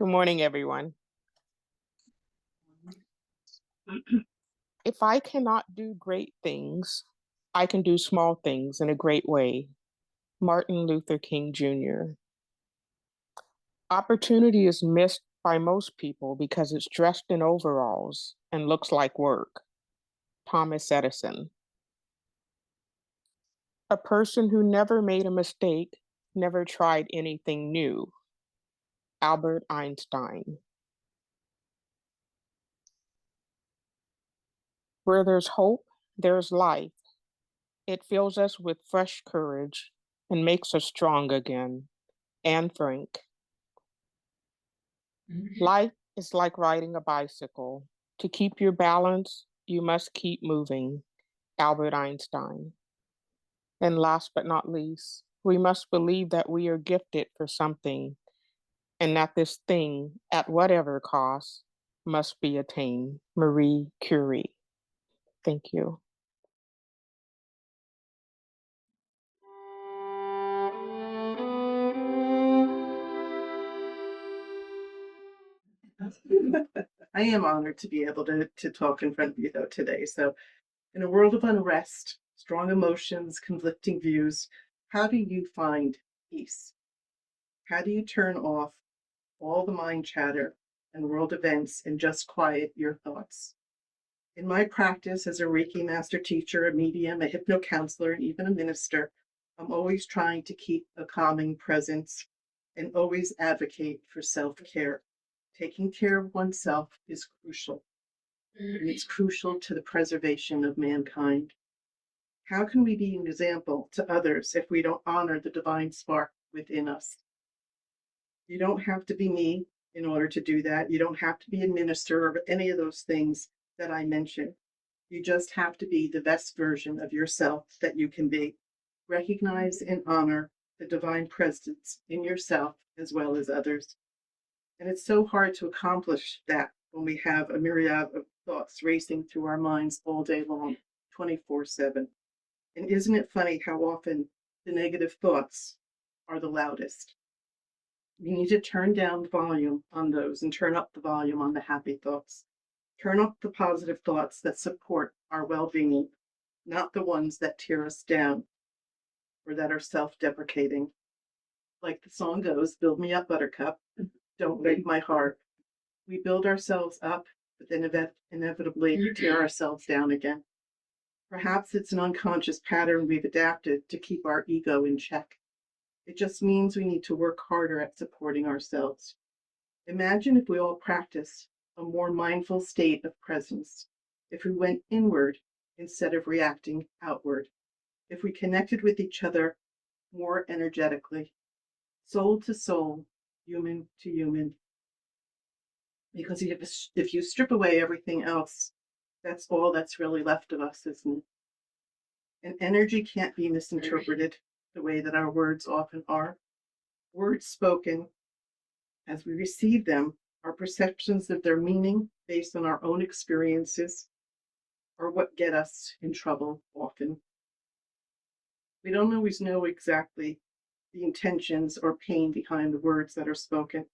Good morning, everyone. If I cannot do great things, I can do small things in a great way. Martin Luther King Jr. Opportunity is missed by most people because it's dressed in overalls and looks like work. Thomas Edison. A person who never made a mistake never tried anything new. Albert Einstein. Where there's hope, there's life. It fills us with fresh courage and makes us strong again. Anne Frank. Life is like riding a bicycle. To keep your balance, you must keep moving. Albert Einstein. And last but not least, we must believe that we are gifted for something and that this thing, at whatever cost, must be attained. Marie Curie. Thank you. I am honored to be able to talk in front of you though today. So in a world of unrest, strong emotions, conflicting views, how do you find peace? How do you turn off all the mind chatter and world events and just quiet your thoughts? In my practice as a Reiki master teacher, a medium, a hypnocounselor, and even a minister, I'm always trying to keep a calming presence and always advocate for self-care. Taking care of oneself is crucial, and it's crucial to the preservation of mankind. How can we be an example to others if we don't honor the divine spark within us? You don't have to be me in order to do that. You don't have to be a minister or any of those things that I mentioned. You just have to be the best version of yourself that you can be. Recognize and honor the divine presence in yourself as well as others. And it's so hard to accomplish that when we have a myriad of thoughts racing through our minds all day long, 24/7. And isn't it funny how often the negative thoughts are the loudest? You need to turn down the volume on those and turn up the volume on the happy thoughts. Turn up the positive thoughts that support our well-being, not the ones that tear us down or that are self-deprecating. Like the song goes, build me up, buttercup, don't break my heart. We build ourselves up, but then inevitably tear ourselves down again. Perhaps it's an unconscious pattern we've adapted to keep our ego in check. It just means we need to work harder at supporting ourselves. Imagine if we all practiced a more mindful state of presence, if we went inward instead of reacting outward, if we connected with each other more energetically, soul to soul, human to human. Because if you strip away everything else, that's all that's really left of us, isn't it? And energy can't be misinterpreted the way that our words often are. Words spoken, as we receive them, our perceptions of their meaning based on our own experiences are what get us in trouble often. We don't always know exactly the intentions or pain behind the words that are spoken.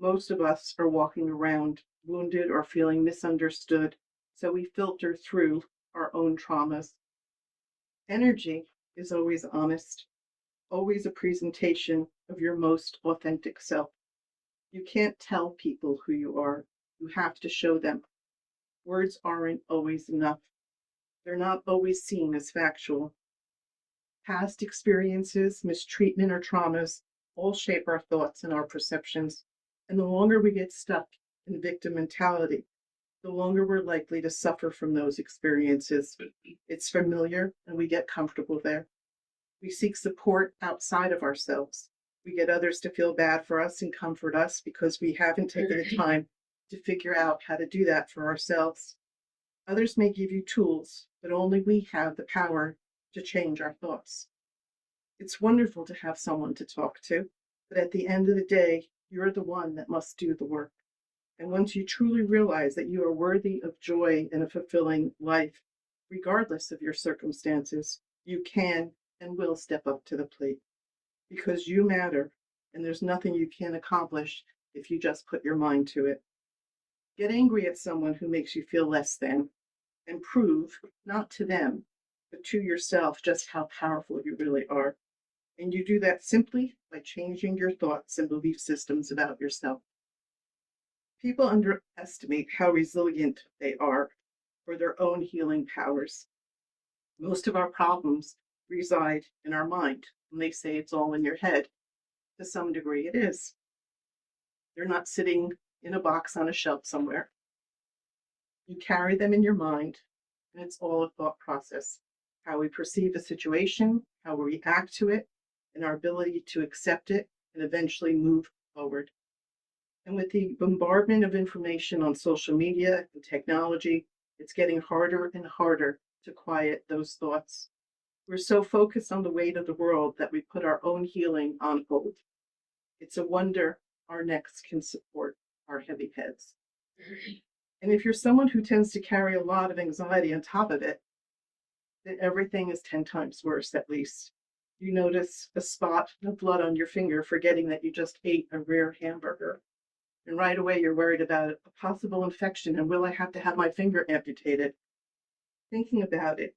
Most of us are walking around wounded or feeling misunderstood, so we filter through our own traumas. Energy is always honest, always a presentation of your most authentic self. You can't tell people who you are. You have to show them. Words aren't always enough. They're not always seen as factual. Past experiences, mistreatment, or traumas all shape our thoughts and our perceptions. And the longer we get stuck in victim mentality, the longer we're likely to suffer from those experiences. It's familiar and we get comfortable there. We seek support outside of ourselves. We get others to feel bad for us and comfort us because we haven't taken the time to figure out how to do that for ourselves. Others may give you tools, but only we have the power to change our thoughts. It's wonderful to have someone to talk to, but at the end of the day, you're the one that must do the work. And once you truly realize that you are worthy of joy and a fulfilling life, regardless of your circumstances, you can and will step up to the plate because you matter and there's nothing you can accomplish if you just put your mind to it. Get angry at someone who makes you feel less than, and prove, not to them, but to yourself, just how powerful you really are. And you do that simply by changing your thoughts and belief systems about yourself. People underestimate how resilient they are for their own healing powers. Most of our problems reside in our mind. When they say it's all in your head, to some degree it is. They're not sitting in a box on a shelf somewhere. You carry them in your mind, and it's all a thought process. How we perceive a situation, how we react to it, and our ability to accept it and eventually move forward. And with the bombardment of information on social media and technology, it's getting harder and harder to quiet those thoughts. We're so focused on the weight of the world that we put our own healing on hold. It's a wonder our necks can support our heavy heads. And if you're someone who tends to carry a lot of anxiety on top of it, then everything is 10 times worse, at least. You notice a spot of blood on your finger, forgetting that you just ate a rare hamburger. And right away, you're worried about a possible infection and will I have to have my finger amputated? Thinking about it,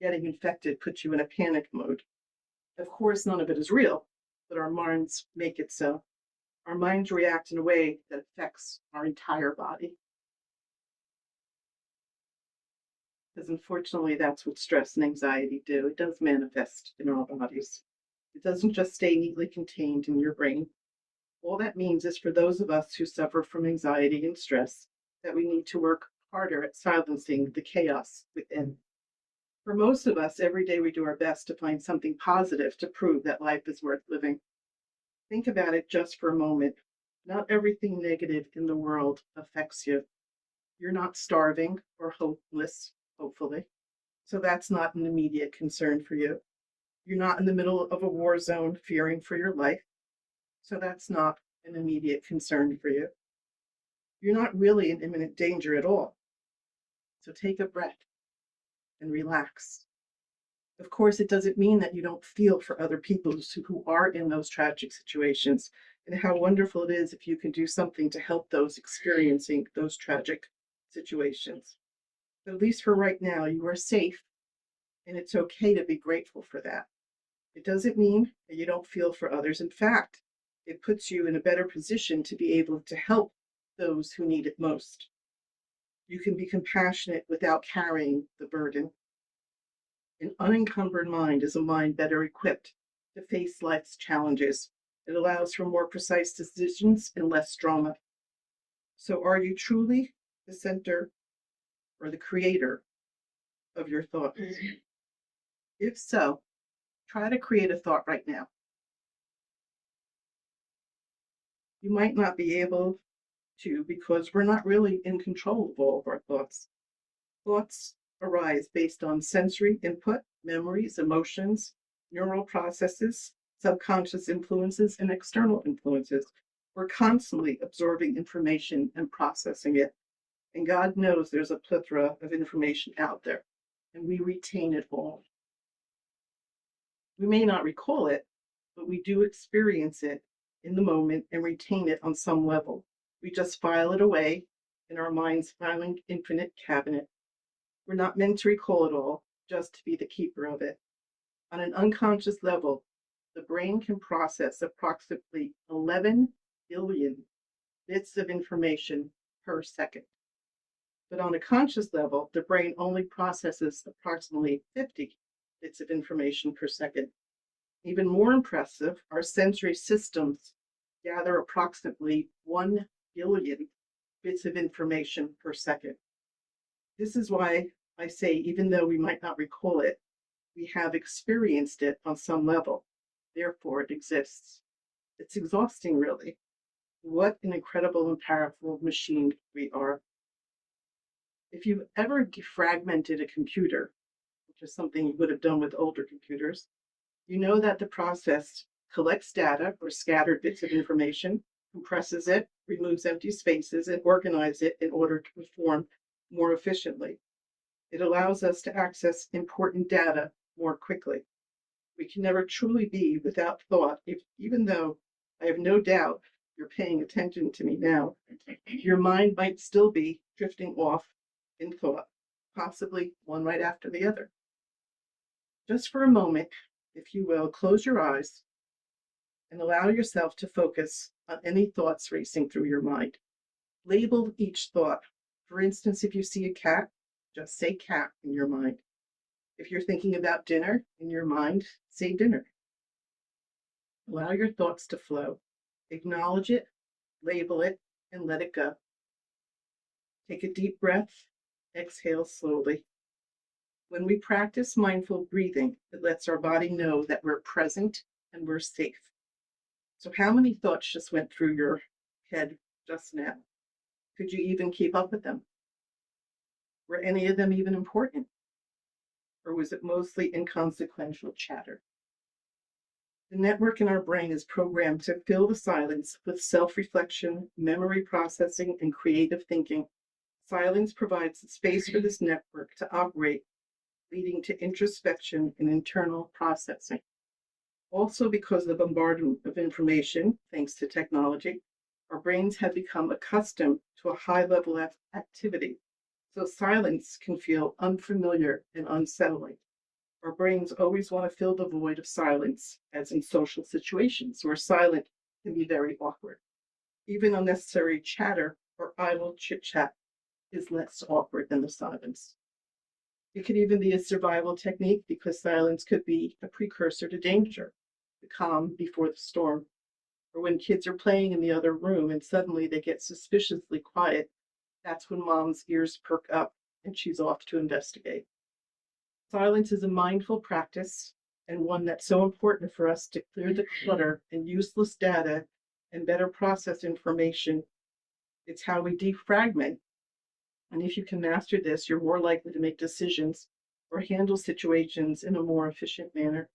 getting infected puts you in a panic mode. Of course, none of it is real, but our minds make it so. Our minds react in a way that affects our entire body. Because unfortunately, that's what stress and anxiety do. It does manifest in our bodies. It doesn't just stay neatly contained in your brain. All that means is for those of us who suffer from anxiety and stress, that we need to work harder at silencing the chaos within. For most of us, every day we do our best to find something positive to prove that life is worth living. Think about it just for a moment. Not everything negative in the world affects you. You're not starving or hopeless, hopefully. So that's not an immediate concern for you. You're not in the middle of a war zone fearing for your life. So that's not an immediate concern for you. You're not really in imminent danger at all. So take a breath and relax. Of course, it doesn't mean that you don't feel for other people who are in those tragic situations, and how wonderful it is if you can do something to help those experiencing those tragic situations. But at least for right now, you are safe, and it's okay to be grateful for that. It doesn't mean that you don't feel for others. In fact, it puts you in a better position to be able to help those who need it most. You can be compassionate without carrying the burden. An unencumbered mind is a mind better equipped to face life's challenges. It allows for more precise decisions and less drama. So, are you truly the center or the creator of your thoughts? If so, try to create a thought right now. You might not be able to because we're not really in control of all of our thoughts. Thoughts arise based on sensory input, memories, emotions, neural processes, subconscious influences, and external influences. We're constantly absorbing information and processing it. And God knows there's a plethora of information out there, and we retain it all. We may not recall it, but we do experience it in the moment and retain it on some level. We just file it away in our mind's filing infinite cabinet. We're not meant to recall it all, just to be the keeper of it. On an unconscious level, the brain can process approximately 11 billion bits of information per second. But on a conscious level, the brain only processes approximately 50 bits of information per second. Even more impressive, our sensory systems gather approximately 1 billion bits of information per second. This is why I say, even though we might not recall it, we have experienced it on some level. Therefore, it exists. It's exhausting, really. What an incredible and powerful machine we are. If you've ever defragmented a computer, which is something you would have done with older computers, you know that the process collects data or scattered bits of information, compresses it, removes empty spaces, and organizes it in order to perform more efficiently. It allows us to access important data more quickly. We can never truly be without thought, even though I have no doubt you're paying attention to me now, your mind might still be drifting off in thought, possibly one right after the other. Just for a moment, if you will, close your eyes and allow yourself to focus on any thoughts racing through your mind. Label each thought. For instance, if you see a cat, just say cat in your mind. If you're thinking about dinner in your mind, say dinner. Allow your thoughts to flow. Acknowledge it, label it, and let it go. Take a deep breath, exhale slowly. When we practice mindful breathing, it lets our body know that we're present and we're safe. So, how many thoughts just went through your head just now? Could you even keep up with them? Were any of them even important? Or was it mostly inconsequential chatter? The network in our brain is programmed to fill the silence with self reflection, memory processing, and creative thinking. Silence provides the space for this network to operate, leading to introspection and internal processing. Also, because of the bombardment of information, thanks to technology, our brains have become accustomed to a high level of activity. So silence can feel unfamiliar and unsettling. Our brains always want to fill the void of silence, as in social situations where silence can be very awkward. Even unnecessary chatter or idle chit chat is less awkward than the silence. It could even be a survival technique because silence could be a precursor to danger, the calm before the storm. Or when kids are playing in the other room and suddenly they get suspiciously quiet, that's when mom's ears perk up and she's off to investigate. Silence is a mindful practice and one that's so important for us to clear the clutter and useless data and better process information. It's how we defragment. And if you can master this, you're more likely to make decisions or handle situations in a more efficient manner.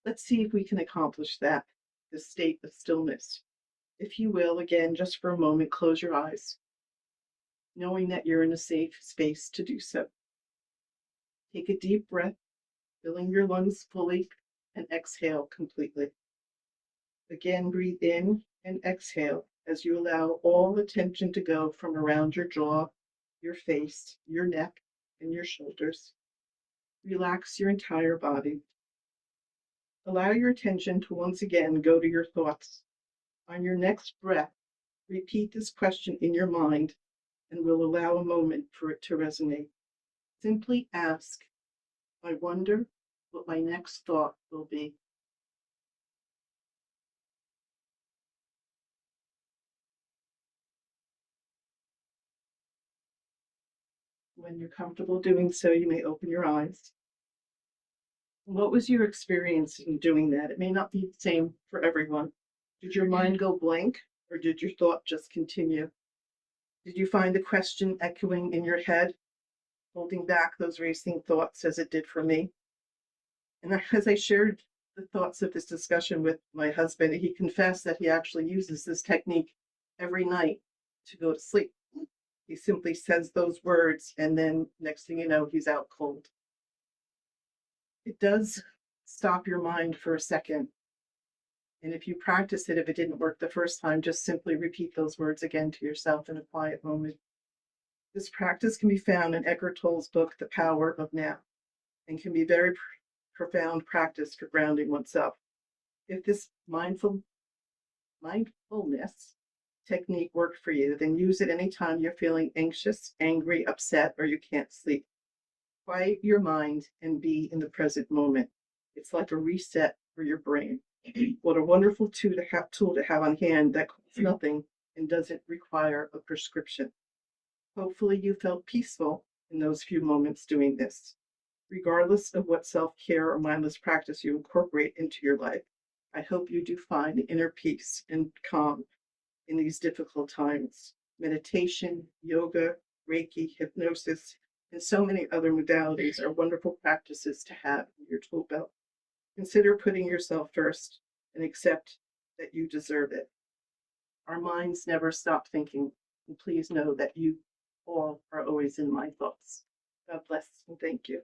Let's see if we can accomplish that, the state of stillness. If you will, again, just for a moment, close your eyes, knowing that you're in a safe space to do so. Take a deep breath, filling your lungs fully, and exhale completely. Again, breathe in and exhale as you allow all the tension to go from around your jaw, your face, your neck, and your shoulders. Relax your entire body. Allow your attention to once again go to your thoughts. On your next breath, repeat this question in your mind and we'll allow a moment for it to resonate. Simply ask, I wonder what my next thought will be. When you're comfortable doing so, you may open your eyes. What was your experience in doing that? It may not be the same for everyone. Did your mind go blank or did your thought just continue? Did you find the question echoing in your head, holding back those racing thoughts as it did for me? And as I shared the thoughts of this discussion with my husband, he confessed that he actually uses this technique every night to go to sleep. He simply says those words, and then next thing you know, he's out cold. It does stop your mind for a second. And if you practice it, if it didn't work the first time, just simply repeat those words again to yourself in a quiet moment. This practice can be found in Eckhart Tolle's book, The Power of Now, and can be very profound practice for grounding oneself. If this mindfulness technique worked for you, then use it anytime you're feeling anxious, angry, upset, or you can't sleep. Quiet your mind and be in the present moment. It's like a reset for your brain. What a wonderful tool to have on hand that costs nothing and doesn't require a prescription. Hopefully you felt peaceful in those few moments doing this. Regardless of what self-care or mindless practice you incorporate into your life, I hope you do find inner peace and calm in these difficult times. Meditation, yoga, Reiki, hypnosis, and so many other modalities are wonderful practices to have in your tool belt. Consider putting yourself first and accept that you deserve it. Our minds never stop thinking, and please know that you all are always in my thoughts. God bless and thank you.